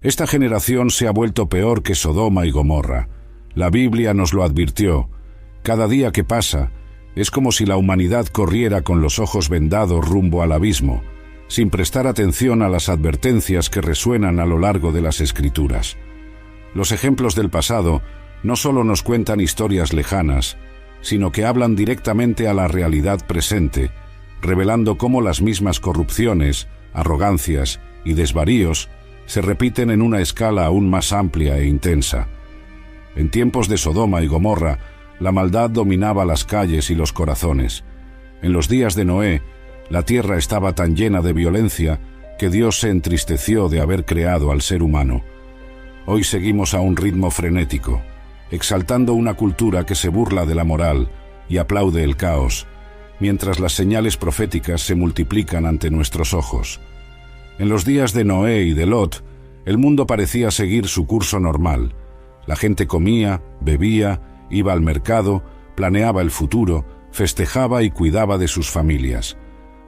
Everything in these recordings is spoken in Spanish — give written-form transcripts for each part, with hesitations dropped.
Esta generación se ha vuelto peor que Sodoma y Gomorra. La Biblia nos lo advirtió. Cada día que pasa, es como si la humanidad corriera con los ojos vendados rumbo al abismo, sin prestar atención a las advertencias que resuenan a lo largo de las Escrituras. Los ejemplos del pasado no solo nos cuentan historias lejanas, sino que hablan directamente a la realidad presente, revelando cómo las mismas corrupciones, arrogancias y desvaríos se repiten en una escala aún más amplia e intensa. En tiempos de Sodoma y Gomorra, la maldad dominaba las calles y los corazones. En los días de Noé, la tierra estaba tan llena de violencia que Dios se entristeció de haber creado al ser humano. Hoy seguimos a un ritmo frenético, exaltando una cultura que se burla de la moral y aplaude el caos, mientras las señales proféticas se multiplican ante nuestros ojos. En los días de Noé y de Lot, el mundo parecía seguir su curso normal. La gente comía, bebía, iba al mercado, planeaba el futuro, festejaba y cuidaba de sus familias.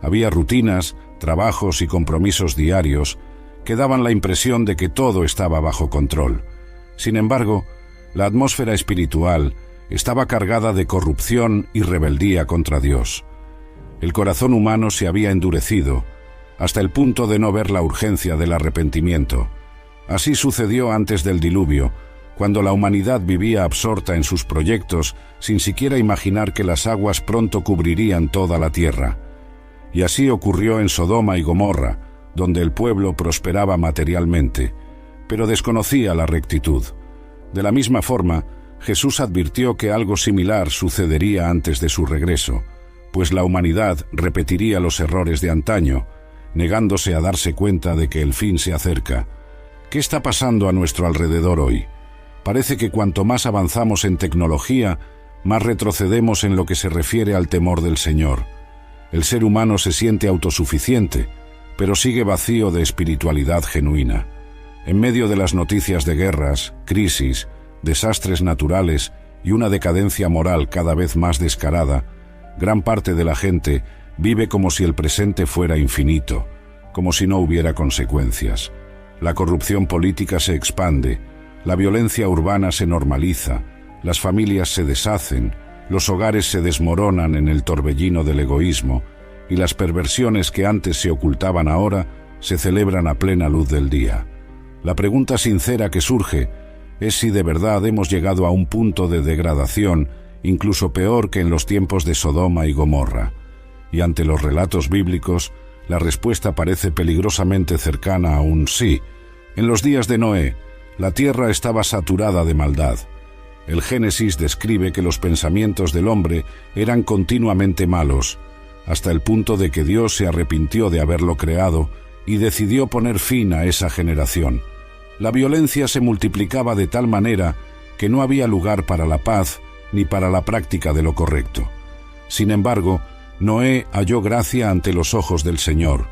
Había rutinas, trabajos y compromisos diarios que daban la impresión de que todo estaba bajo control. Sin embargo, la atmósfera espiritual estaba cargada de corrupción y rebeldía contra Dios. El corazón humano se había endurecido, hasta el punto de no ver la urgencia del arrepentimiento. Así sucedió antes del diluvio, cuando la humanidad vivía absorta en sus proyectos sin siquiera imaginar que las aguas pronto cubrirían toda la tierra. Y así ocurrió en Sodoma y Gomorra, donde el pueblo prosperaba materialmente, pero desconocía la rectitud. De la misma forma, Jesús advirtió que algo similar sucedería antes de su regreso, pues la humanidad repetiría los errores de antaño, negándose a darse cuenta de que el fin se acerca. ¿Qué está pasando a nuestro alrededor hoy? Parece que cuanto más avanzamos en tecnología, más retrocedemos en lo que se refiere al temor del Señor. El ser humano se siente autosuficiente, pero sigue vacío de espiritualidad genuina. En medio de las noticias de guerras, crisis, desastres naturales y una decadencia moral cada vez más descarada, gran parte de la gente vive como si el presente fuera infinito, como si no hubiera consecuencias. La corrupción política se expande, la violencia urbana se normaliza, las familias se deshacen, los hogares se desmoronan en el torbellino del egoísmo y las perversiones que antes se ocultaban ahora se celebran a plena luz del día. La pregunta sincera que surge es si de verdad hemos llegado a un punto de degradación incluso peor que en los tiempos de Sodoma y Gomorra. Y ante los relatos bíblicos, la respuesta parece peligrosamente cercana a un sí. En los días de Noé, la tierra estaba saturada de maldad. El Génesis describe que los pensamientos del hombre eran continuamente malos, hasta el punto de que Dios se arrepintió de haberlo creado y decidió poner fin a esa generación. La violencia se multiplicaba de tal manera que no había lugar para la paz ni para la práctica de lo correcto. Sin embargo, Noé halló gracia ante los ojos del Señor.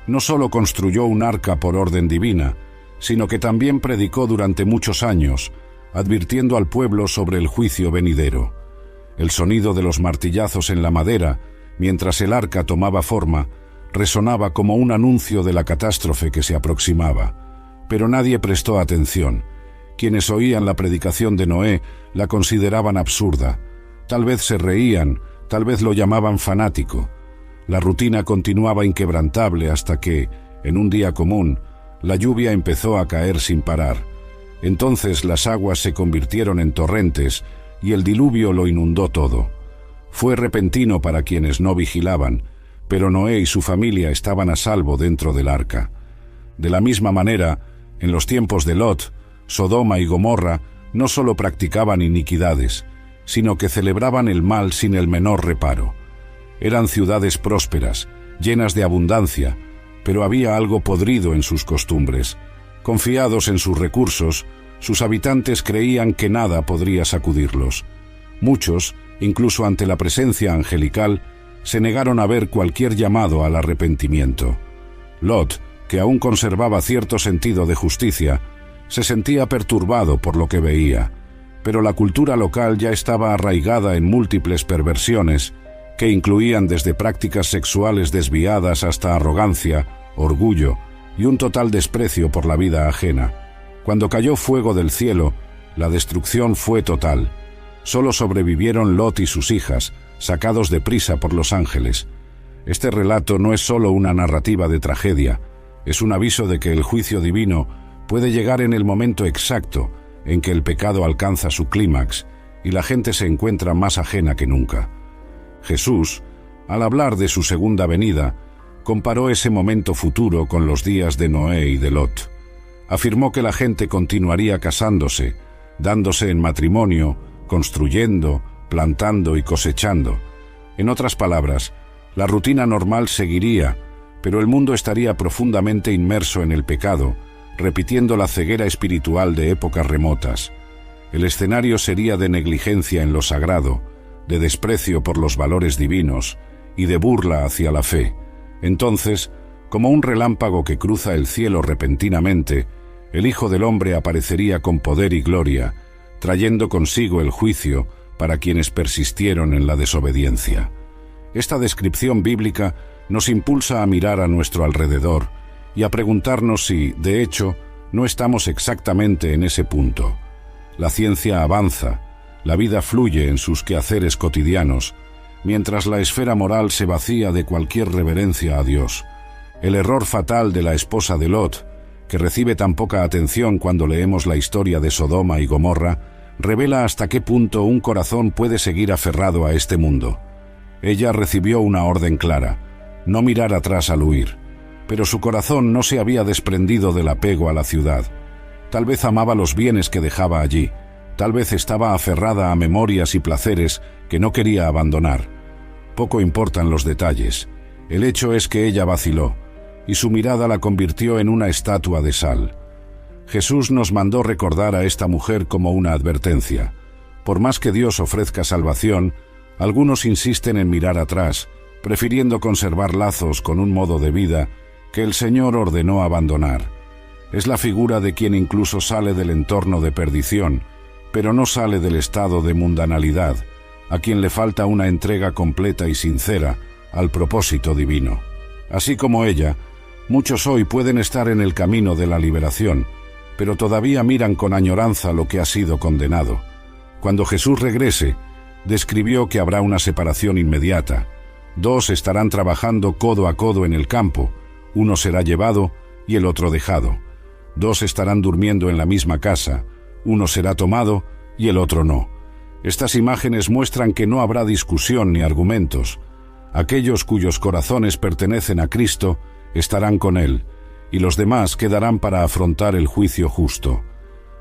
No solo construyó un arca por orden divina, sino que también predicó durante muchos años, advirtiendo al pueblo sobre el juicio venidero. El sonido de los martillazos en la madera, mientras el arca tomaba forma, resonaba como un anuncio de la catástrofe que se aproximaba. Pero nadie prestó atención. Quienes oían la predicación de Noé la consideraban absurda. Tal vez se reían, tal vez lo llamaban fanático. La rutina continuaba inquebrantable hasta que, en un día común, la lluvia empezó a caer sin parar. Entonces las aguas se convirtieron en torrentes y el diluvio lo inundó todo. Fue repentino para quienes no vigilaban, pero Noé y su familia estaban a salvo dentro del arca. De la misma manera, en los tiempos de Lot, Sodoma y Gomorra no solo practicaban iniquidades, sino que celebraban el mal sin el menor reparo. Eran ciudades prósperas, llenas de abundancia, pero había algo podrido en sus costumbres. Confiados en sus recursos, sus habitantes creían que nada podría sacudirlos. Muchos, incluso ante la presencia angelical, se negaron a ver cualquier llamado al arrepentimiento. Lot, que aún conservaba cierto sentido de justicia, se sentía perturbado por lo que veía, pero la cultura local ya estaba arraigada en múltiples perversiones, que incluían desde prácticas sexuales desviadas hasta arrogancia, orgullo y un total desprecio por la vida ajena. Cuando cayó fuego del cielo, la destrucción fue total. Solo sobrevivieron Lot y sus hijas, sacados de prisa por los ángeles. Este relato no es solo una narrativa de tragedia, es un aviso de que el juicio divino puede llegar en el momento exacto en que el pecado alcanza su clímax y la gente se encuentra más ajena que nunca. Jesús, al hablar de su segunda venida, comparó ese momento futuro con los días de Noé y de Lot. Afirmó que la gente continuaría casándose, dándose en matrimonio, construyendo, plantando y cosechando. En otras palabras, la rutina normal seguiría, pero el mundo estaría profundamente inmerso en el pecado, repitiendo la ceguera espiritual de épocas remotas. El escenario sería de negligencia en lo sagrado, de desprecio por los valores divinos y de burla hacia la fe. Entonces, como un relámpago que cruza el cielo repentinamente, el Hijo del Hombre aparecería con poder y gloria, trayendo consigo el juicio para quienes persistieron en la desobediencia. Esta descripción bíblica nos impulsa a mirar a nuestro alrededor y a preguntarnos si, de hecho, no estamos exactamente en ese punto. La ciencia avanza, la vida fluye en sus quehaceres cotidianos, mientras la esfera moral se vacía de cualquier reverencia a Dios. El error fatal de la esposa de Lot, que recibe tan poca atención cuando leemos la historia de Sodoma y Gomorra, revela hasta qué punto un corazón puede seguir aferrado a este mundo. Ella recibió una orden clara: no mirar atrás al huir. Pero su corazón no se había desprendido del apego a la ciudad. Tal vez amaba los bienes que dejaba allí, tal vez estaba aferrada a memorias y placeres que no quería abandonar. Poco importan los detalles. El hecho es que ella vaciló, y su mirada la convirtió en una estatua de sal. Jesús nos mandó recordar a esta mujer como una advertencia. Por más que Dios ofrezca salvación, algunos insisten en mirar atrás, prefiriendo conservar lazos con un modo de vida que el Señor ordenó abandonar. Es la figura de quien incluso sale del entorno de perdición, pero no sale del estado de mundanalidad, a quien le falta una entrega completa y sincera al propósito divino. Así como ella, muchos hoy pueden estar en el camino de la liberación, pero todavía miran con añoranza lo que ha sido condenado. Cuando Jesús regrese, describió que habrá una separación inmediata. Dos estarán trabajando codo a codo en el campo, uno será llevado y el otro dejado. Dos estarán durmiendo en la misma casa, uno será tomado y el otro no. Estas imágenes muestran que no habrá discusión ni argumentos. Aquellos cuyos corazones pertenecen a Cristo estarán con Él, y los demás quedarán para afrontar el juicio justo.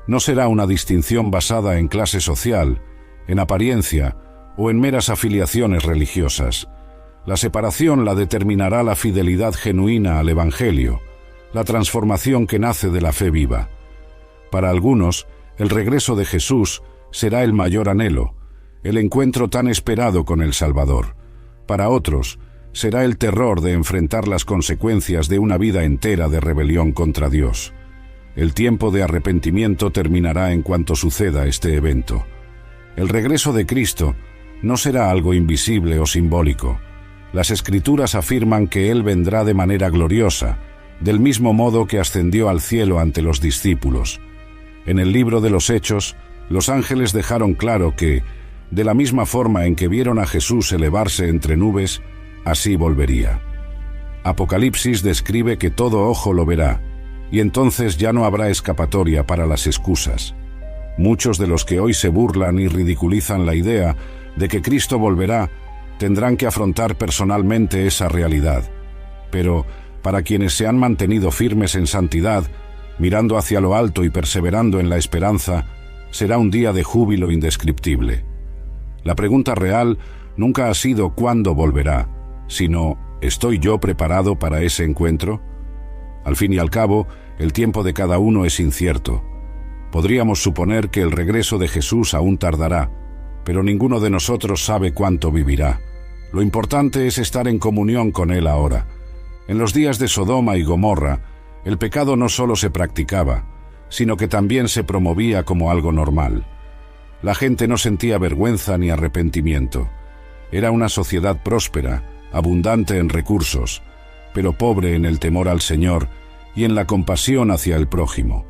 No será una distinción basada en clase social, en apariencia o en meras afiliaciones religiosas. La separación la determinará la fidelidad genuina al Evangelio, la transformación que nace de la fe viva. Para algunos, el regreso de Jesús será el mayor anhelo, el encuentro tan esperado con el Salvador. Para otros, será el terror de enfrentar las consecuencias de una vida entera de rebelión contra Dios. El tiempo de arrepentimiento terminará en cuanto suceda este evento. El regreso de Cristo no será algo invisible o simbólico. Las Escrituras afirman que Él vendrá de manera gloriosa, del mismo modo que ascendió al cielo ante los discípulos. En el libro de los Hechos, los ángeles dejaron claro que, de la misma forma en que vieron a Jesús elevarse entre nubes, así volvería. Apocalipsis describe que todo ojo lo verá, y entonces ya no habrá escapatoria para las excusas. Muchos de los que hoy se burlan y ridiculizan la idea de que Cristo volverá tendrán que afrontar personalmente esa realidad. Pero, para quienes se han mantenido firmes en santidad, mirando hacia lo alto y perseverando en la esperanza, será un día de júbilo indescriptible. La pregunta real nunca ha sido ¿cuándo volverá?, sino ¿estoy yo preparado para ese encuentro? Al fin y al cabo, el tiempo de cada uno es incierto. Podríamos suponer que el regreso de Jesús aún tardará, pero ninguno de nosotros sabe cuánto vivirá. Lo importante es estar en comunión con Él ahora. En los días de Sodoma y Gomorra, el pecado no solo se practicaba, sino que también se promovía como algo normal. La gente no sentía vergüenza ni arrepentimiento. Era una sociedad próspera, abundante en recursos, pero pobre en el temor al Señor y en la compasión hacia el prójimo.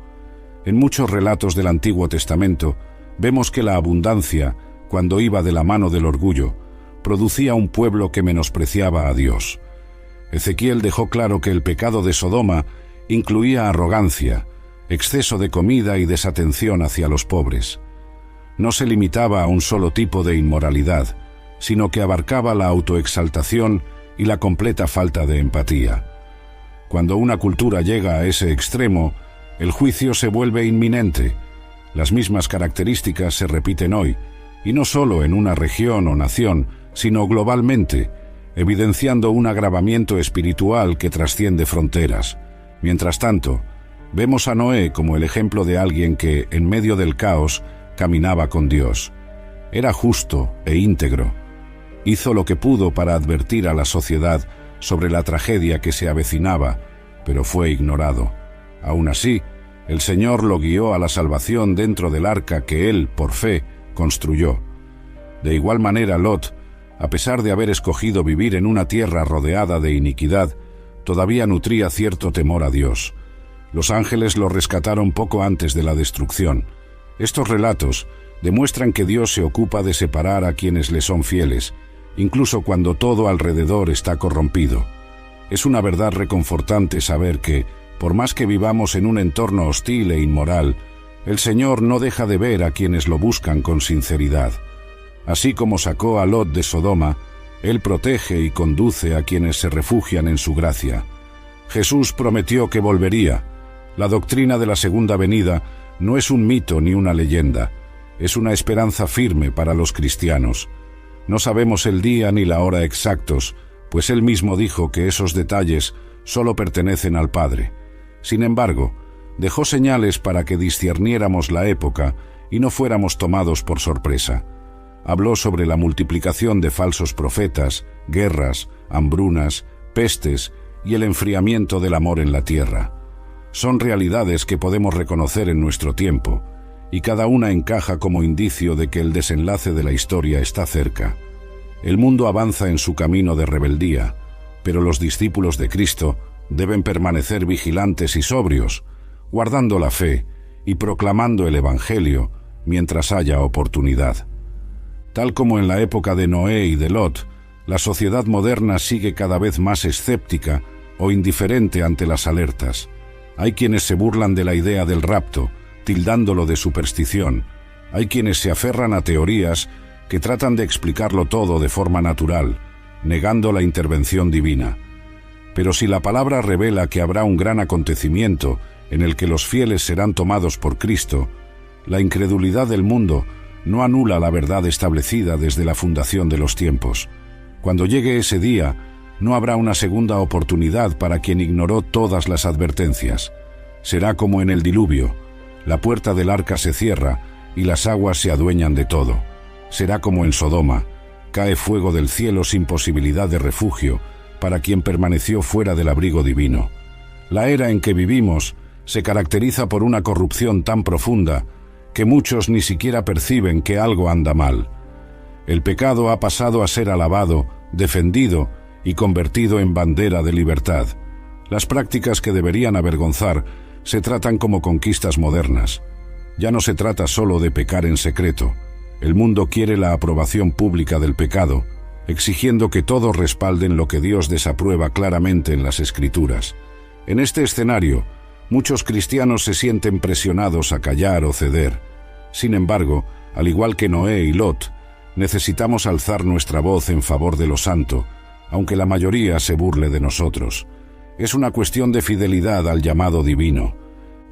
En muchos relatos del Antiguo Testamento vemos que la abundancia, cuando iba de la mano del orgullo, producía un pueblo que menospreciaba a Dios. Ezequiel dejó claro que el pecado de Sodoma incluía arrogancia, exceso de comida y desatención hacia los pobres. No se limitaba a un solo tipo de inmoralidad, sino que abarcaba la autoexaltación y la completa falta de empatía. Cuando una cultura llega a ese extremo, el juicio se vuelve inminente. Las mismas características se repiten hoy, y no solo en una región o nación, sino globalmente, evidenciando un agravamiento espiritual que trasciende fronteras. Mientras tanto, vemos a Noé como el ejemplo de alguien que, en medio del caos, caminaba con Dios. Era justo e íntegro. Hizo lo que pudo para advertir a la sociedad sobre la tragedia que se avecinaba, pero fue ignorado. Aún así, el Señor lo guió a la salvación dentro del arca que él, por fe, construyó. De igual manera, Lot, a pesar de haber escogido vivir en una tierra rodeada de iniquidad, todavía nutría cierto temor a Dios. Los ángeles lo rescataron poco antes de la destrucción. Estos relatos demuestran que Dios se ocupa de separar a quienes le son fieles, incluso cuando todo alrededor está corrompido. Es una verdad reconfortante saber que, por más que vivamos en un entorno hostil e inmoral, el Señor no deja de ver a quienes lo buscan con sinceridad. Así como sacó a Lot de Sodoma, Él protege y conduce a quienes se refugian en su gracia. Jesús prometió que volvería. La doctrina de la segunda venida no es un mito ni una leyenda, es una esperanza firme para los cristianos. No sabemos el día ni la hora exactos, pues Él mismo dijo que esos detalles solo pertenecen al Padre. Sin embargo, dejó señales para que discerniéramos la época y no fuéramos tomados por sorpresa. Habló sobre la multiplicación de falsos profetas, guerras, hambrunas, pestes y el enfriamiento del amor en la tierra. Son realidades que podemos reconocer en nuestro tiempo, y cada una encaja como indicio de que el desenlace de la historia está cerca. El mundo avanza en su camino de rebeldía, pero los discípulos de Cristo deben permanecer vigilantes y sobrios, guardando la fe y proclamando el Evangelio mientras haya oportunidad. Tal como en la época de Noé y de Lot, la sociedad moderna sigue cada vez más escéptica o indiferente ante las alertas. Hay quienes se burlan de la idea del rapto, tildándolo de superstición. Hay quienes se aferran a teorías que tratan de explicarlo todo de forma natural, negando la intervención divina. Pero si la palabra revela que habrá un gran acontecimiento en el que los fieles serán tomados por Cristo, la incredulidad del mundo no anula la verdad establecida desde la fundación de los tiempos. Cuando llegue ese día, no habrá una segunda oportunidad para quien ignoró todas las advertencias. Será como en el diluvio: la puerta del arca se cierra y las aguas se adueñan de todo. Será como en Sodoma: cae fuego del cielo sin posibilidad de refugio para quien permaneció fuera del abrigo divino. La era en que vivimos se caracteriza por una corrupción tan profunda que muchos ni siquiera perciben que algo anda mal. El pecado ha pasado a ser alabado, defendido y convertido en bandera de libertad. Las prácticas que deberían avergonzar se tratan como conquistas modernas. Ya no se trata solo de pecar en secreto. El mundo quiere la aprobación pública del pecado, exigiendo que todos respalden lo que Dios desaprueba claramente en las Escrituras. En este escenario, muchos cristianos se sienten presionados a callar o ceder. Sin embargo, al igual que Noé y Lot, necesitamos alzar nuestra voz en favor de lo santo, aunque la mayoría se burle de nosotros. Es una cuestión de fidelidad al llamado divino.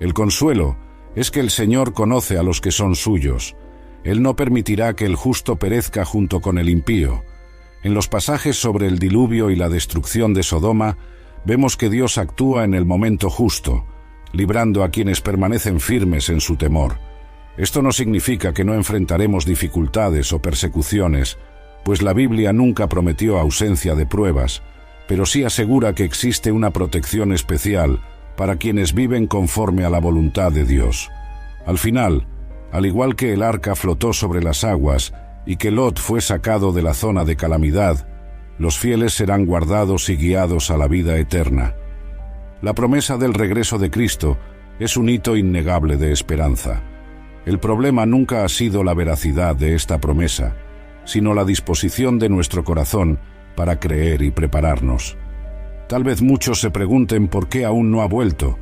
El consuelo es que el Señor conoce a los que son suyos. Él no permitirá que el justo perezca junto con el impío. En los pasajes sobre el diluvio y la destrucción de Sodoma, vemos que Dios actúa en el momento justo, librando a quienes permanecen firmes en su temor. Esto no significa que no enfrentaremos dificultades o persecuciones, pues la Biblia nunca prometió ausencia de pruebas, pero sí asegura que existe una protección especial para quienes viven conforme a la voluntad de Dios. Al final, al igual que el arca flotó sobre las aguas y que Lot fue sacado de la zona de calamidad, los fieles serán guardados y guiados a la vida eterna. La promesa del regreso de Cristo es un hito innegable de esperanza. El problema nunca ha sido la veracidad de esta promesa, sino la disposición de nuestro corazón para creer y prepararnos. Tal vez muchos se pregunten por qué aún no ha vuelto,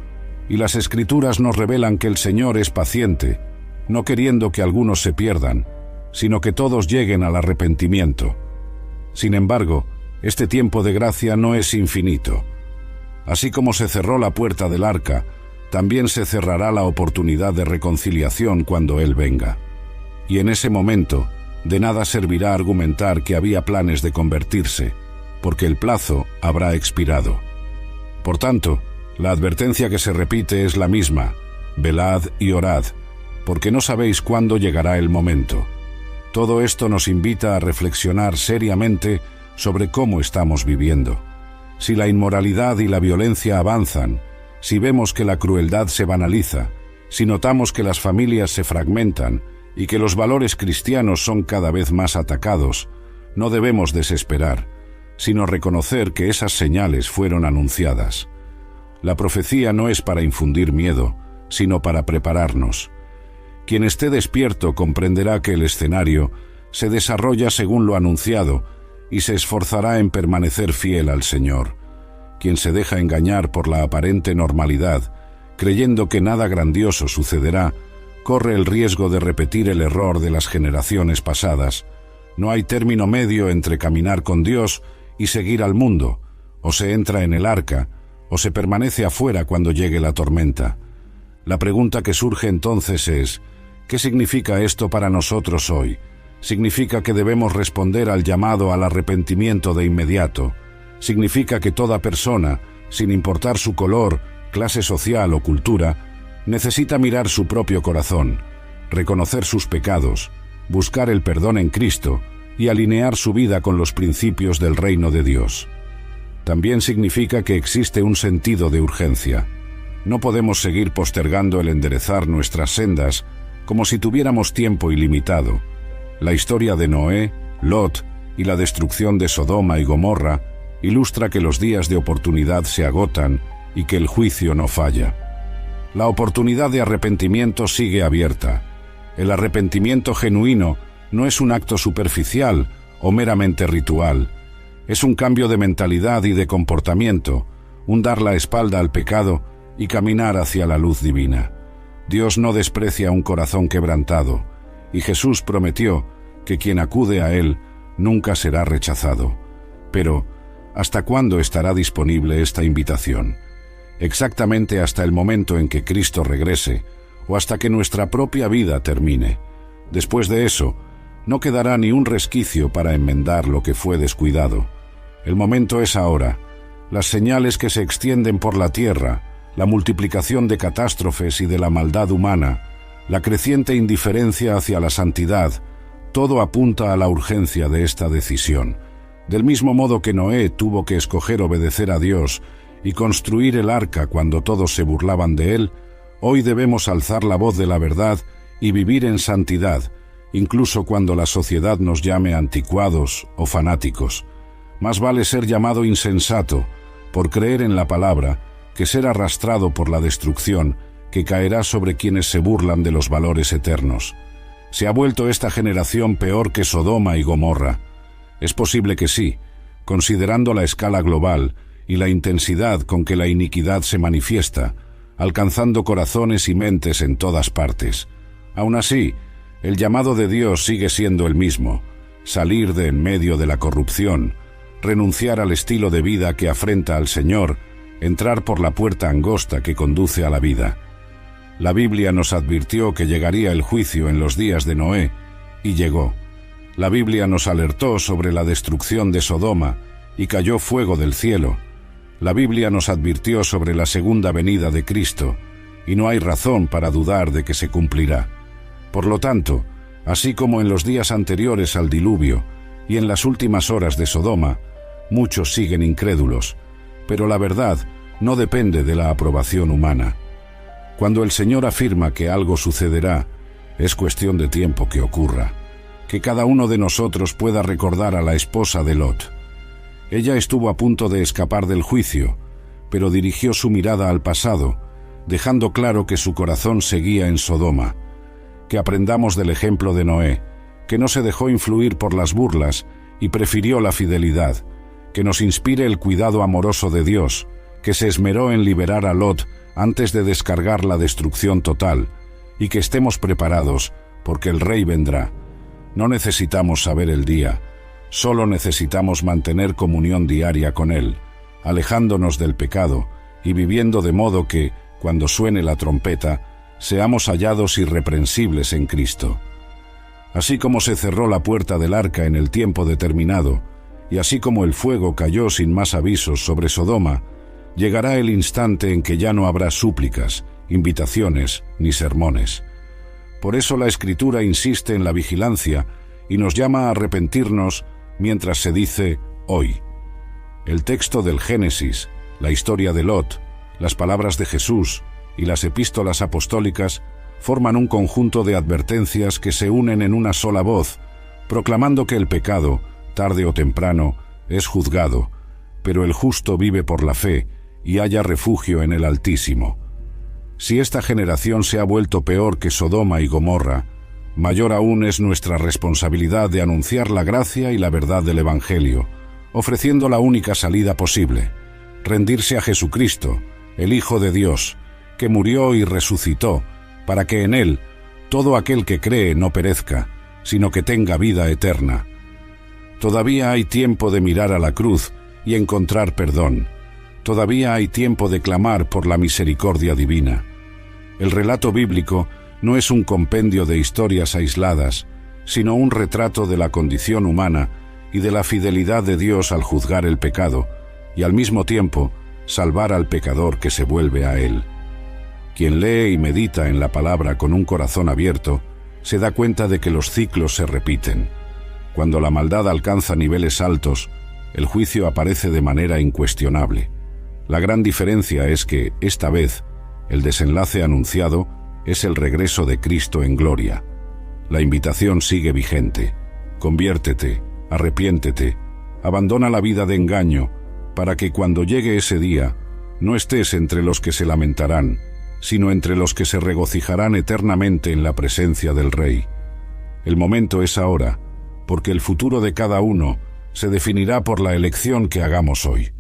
y las Escrituras nos revelan que el Señor es paciente, no queriendo que algunos se pierdan, sino que todos lleguen al arrepentimiento. Sin embargo, este tiempo de gracia no es infinito. Así como se cerró la puerta del arca, también se cerrará la oportunidad de reconciliación cuando Él venga. Y en ese momento, de nada servirá argumentar que había planes de convertirse, porque el plazo habrá expirado. Por tanto, la advertencia que se repite es la misma: velad y orad, porque no sabéis cuándo llegará el momento. Todo esto nos invita a reflexionar seriamente sobre cómo estamos viviendo. Si la inmoralidad y la violencia avanzan, si vemos que la crueldad se banaliza, si notamos que las familias se fragmentan y que los valores cristianos son cada vez más atacados, no debemos desesperar, sino reconocer que esas señales fueron anunciadas. La profecía no es para infundir miedo, sino para prepararnos. Quien esté despierto comprenderá que el escenario se desarrolla según lo anunciado y se esforzará en permanecer fiel al Señor. Quien se deja engañar por la aparente normalidad, creyendo que nada grandioso sucederá, corre el riesgo de repetir el error de las generaciones pasadas. No hay término medio entre caminar con Dios y seguir al mundo. O se entra en el arca, o se permanece afuera cuando llegue la tormenta. La pregunta que surge entonces es: ¿qué significa esto para nosotros hoy? ¿Significa que debemos responder al llamado al arrepentimiento de inmediato? ¿Significa que toda persona, sin importar su color, clase social o cultura, necesita mirar su propio corazón, reconocer sus pecados, buscar el perdón en Cristo y alinear su vida con los principios del reino de Dios? También significa que existe un sentido de urgencia. No podemos seguir postergando el enderezar nuestras sendas como si tuviéramos tiempo ilimitado. La historia de Noé, Lot y la destrucción de Sodoma y Gomorra ilustra que los días de oportunidad se agotan y que el juicio no falla. La oportunidad de arrepentimiento sigue abierta. El arrepentimiento genuino no es un acto superficial o meramente ritual. Es un cambio de mentalidad y de comportamiento, un dar la espalda al pecado y caminar hacia la luz divina. Dios no desprecia un corazón quebrantado, y Jesús prometió que quien acude a Él nunca será rechazado. Pero, ¿hasta cuándo estará disponible esta invitación? Exactamente hasta el momento en que Cristo regrese, o hasta que nuestra propia vida termine. Después de eso, no quedará ni un resquicio para enmendar lo que fue descuidado. El momento es ahora. Las señales que se extienden por la tierra, la multiplicación de catástrofes y de la maldad humana, la creciente indiferencia hacia la santidad, todo apunta a la urgencia de esta decisión. Del mismo modo que Noé tuvo que escoger obedecer a Dios y construir el arca cuando todos se burlaban de él, hoy debemos alzar la voz de la verdad y vivir en santidad, incluso cuando la sociedad nos llame anticuados o fanáticos. Más vale ser llamado insensato por creer en la palabra que ser arrastrado por la destrucción que caerá sobre quienes se burlan de los valores eternos. ¿Se ha vuelto esta generación peor que Sodoma y Gomorra? Es posible que sí, considerando la escala global y la intensidad con que la iniquidad se manifiesta, alcanzando corazones y mentes en todas partes. Aún así, el llamado de Dios sigue siendo el mismo: salir de en medio de la corrupción, renunciar al estilo de vida que afrenta al Señor, entrar por la puerta angosta que conduce a la vida. La Biblia nos advirtió que llegaría el juicio en los días de Noé, y llegó. La Biblia nos alertó sobre la destrucción de Sodoma, y cayó fuego del cielo. La Biblia nos advirtió sobre la segunda venida de Cristo, y no hay razón para dudar de que se cumplirá. Por lo tanto, así como en los días anteriores al diluvio y en las últimas horas de Sodoma, muchos siguen incrédulos, pero la verdad no depende de la aprobación humana. Cuando el Señor afirma que algo sucederá, es cuestión de tiempo que ocurra. Que cada uno de nosotros pueda recordar a la esposa de Lot. Ella estuvo a punto de escapar del juicio, pero dirigió su mirada al pasado, dejando claro que su corazón seguía en Sodoma. Que aprendamos del ejemplo de Noé, que no se dejó influir por las burlas y prefirió la fidelidad. Que nos inspire el cuidado amoroso de Dios, que se esmeró en liberar a Lot antes de descargar la destrucción total, y que estemos preparados, porque el Rey vendrá. No necesitamos saber el día, solo necesitamos mantener comunión diaria con Él, alejándonos del pecado y viviendo de modo que, cuando suene la trompeta, seamos hallados irreprensibles en Cristo. Así como se cerró la puerta del arca en el tiempo determinado, y así como el fuego cayó sin más avisos sobre Sodoma, llegará el instante en que ya no habrá súplicas, invitaciones ni sermones. Por eso la Escritura insiste en la vigilancia y nos llama a arrepentirnos mientras se dice hoy. El texto del Génesis, la historia de Lot, las palabras de Jesús y las epístolas apostólicas forman un conjunto de advertencias que se unen en una sola voz, proclamando que el pecado, tarde o temprano, es juzgado, pero el justo vive por la fe y halla refugio en el Altísimo. Si esta generación se ha vuelto peor que Sodoma y Gomorra, mayor aún es nuestra responsabilidad de anunciar la gracia y la verdad del Evangelio, ofreciendo la única salida posible: rendirse a Jesucristo, el Hijo de Dios, que murió y resucitó, para que en Él todo aquel que cree no perezca, sino que tenga vida eterna. Todavía hay tiempo de mirar a la cruz y encontrar perdón. Todavía hay tiempo de clamar por la misericordia divina. El relato bíblico no es un compendio de historias aisladas, sino un retrato de la condición humana y de la fidelidad de Dios al juzgar el pecado, y al mismo tiempo salvar al pecador que se vuelve a Él. Quien lee y medita en la palabra con un corazón abierto, se da cuenta de que los ciclos se repiten. Cuando la maldad alcanza niveles altos, el juicio aparece de manera incuestionable. La gran diferencia es que, esta vez, el desenlace anunciado es el regreso de Cristo en gloria. La invitación sigue vigente. Conviértete, arrepiéntete, abandona la vida de engaño, para que cuando llegue ese día, no estés entre los que se lamentarán, sino entre los que se regocijarán eternamente en la presencia del Rey. El momento es ahora, porque el futuro de cada uno se definirá por la elección que hagamos hoy.